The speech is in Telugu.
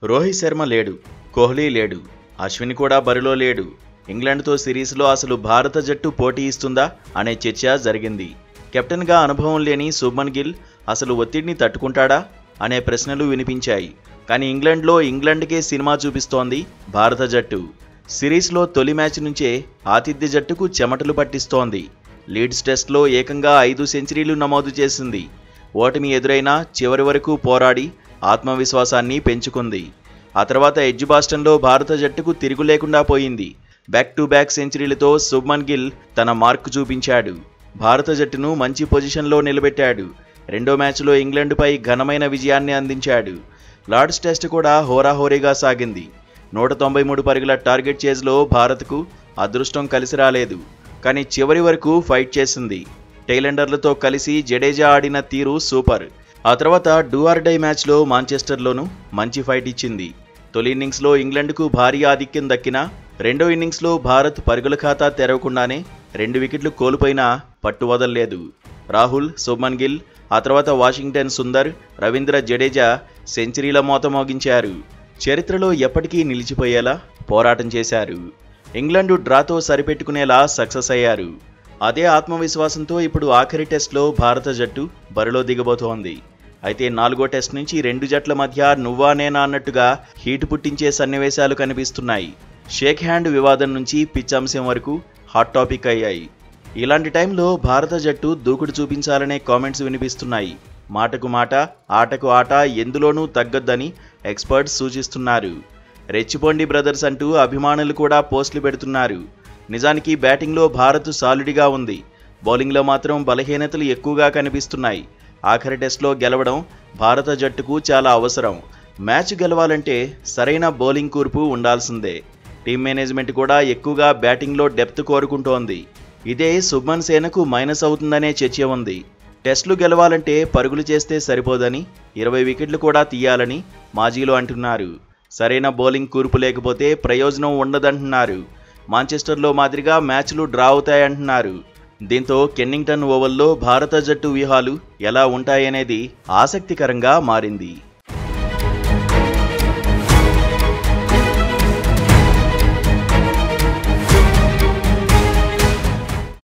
రోహిత్ శర్మ లేడు, కోహ్లీ లేడు, అశ్విన్ కూడా బరిలో లేడు. ఇంగ్లాండ్తో సిరీస్లో అసలు భారత జట్టు పోటీ ఇస్తుందా అనే చర్చ జరిగింది. కెప్టెన్గా అనుభవం లేని శుభ్మన్ గిల్ అసలు ఒత్తిడిని తట్టుకుంటాడా అనే ప్రశ్నలు వినిపించాయి. కానీ ఇంగ్లాండ్కే సినిమా చూపిస్తోంది భారత జట్టు. సిరీస్లో తొలి మ్యాచ్ నుంచే ఆతిథ్య జట్టుకు చెమటలు పట్టిస్తోంది. లీడ్స్ టెస్ట్లో ఏకంగా 5 సెంచరీలు నమోదు చేసింది. ఓటమి ఎదురైనా చివరి వరకు పోరాడి ఆత్మవిశ్వాసాన్ని పెంచుకుంది. ఆ తర్వాత ఎడ్జ్బాస్టన్లో భారత జట్టుకు తిరుగు లేకుండా పోయింది. బ్యాక్ టు బ్యాక్ సెంచరీలతో శుభ్మన్ గిల్ తన మార్కు చూపించాడు. భారత జట్టును మంచి పొజిషన్లో నిలబెట్టాడు. రెండో మ్యాచ్లో ఇంగ్లాండ్పై ఘనమైన విజయాన్ని అందించాడు. లార్డ్స్ టెస్ట్ కూడా హోరాహోరీగా సాగింది. 193 పరుగుల టార్గెట్ చేజ్లో భారత్కు అదృష్టం కలిసి రాలేదు. కానీ చివరి వరకు ఫైట్ చేసింది. టైలెండర్లతో కలిసి జడేజా ఆడిన తీరు సూపర్. ఆ తర్వాత డూ ఆర్ డై మ్యాచ్లో మాంచెస్టర్లోనూ మంచి ఫైట్ ఇచ్చింది. తొలి ఇన్నింగ్స్లో ఇంగ్లాండ్కు భారీ ఆధిక్యం దక్కినా రెండో ఇన్నింగ్స్లో భారత్ పరుగుల ఖాతా తెరవకుండానే 2 వికెట్లు కోల్పోయినా పట్టు వదల్లేదు. రాహుల్, శుభ్మన్ గిల్, ఆ తర్వాత వాషింగ్టన్ సుందర్, రవీంద్ర జడేజా సెంచరీల మోత మోగించారు. చరిత్రలో ఎప్పటికీ నిలిచిపోయేలా పోరాటం చేశారు. ఇంగ్లాండ్ డ్రాతో సరిపెట్టుకునేలా సక్సెస్ అయ్యారు. అదే ఆత్మవిశ్వాసంతో ఇప్పుడు ఆఖరి టెస్ట్లో భారత జట్టు బరిలో దిగబోతోంది. అయితే 4వ టెస్ట్ నుంచి 2 జట్ల మధ్య నువ్వా నేనా అన్నట్టుగా హీటు పుట్టించే సన్నివేశాలు కనిపిస్తున్నాయి. షేక్ హ్యాండ్ వివాదం నుంచి పిచ్ అంశం వరకు హాట్ టాపిక్ అయ్యాయి. ఇలాంటి టైంలో భారత జట్టు దూకుడు చూపించాలనే కామెంట్స్ వినిపిస్తున్నాయి. మాటకు మాట, ఆటకు ఆట ఎందులోనూ తగ్గొద్దని ఎక్స్పర్ట్స్ సూచిస్తున్నారు. రెచ్చిపోండి బ్రదర్స్ అంటూ అభిమానులు కూడా పోస్టులు పెడుతున్నారు. నిజానికి బ్యాటింగ్లో భారత్ సాలిడ్గా ఉంది. బౌలింగ్లో మాత్రం బలహీనతలు ఎక్కువగా కనిపిస్తున్నాయి. ఆఖరి టెస్ట్లో గెలవడం భారత జట్టుకు చాలా అవసరం. మ్యాచ్ గెలవాలంటే సరైన బౌలింగ్ కూర్పు ఉండాల్సిందే. టీమ్ మేనేజ్మెంట్ కూడా ఎక్కువగా బ్యాటింగ్లో డెప్త్ కోరుకుంటోంది. ఇదే శుభ్మన్ సేనకు మైనస్ అవుతుందనే చర్చ ఉంది. టెస్టులు గెలవాలంటే పరుగులు చేస్తే సరిపోదని 20 వికెట్లు కూడా తీయాలని మాజీలు అంటున్నారు. సరైన బౌలింగ్ కూర్పు లేకపోతే ప్రయోజనం ఉండదంటున్నారు. మాంచెస్టర్లో మాదిరిగా మ్యాచ్లు డ్రా అవుతాయంటున్నారు. దీంతో కెన్నింగ్టన్ ఓవల్లో భారత జట్టు వ్యూహాలు ఎలా ఉంటాయనేది ఆసక్తికరంగా మారింది.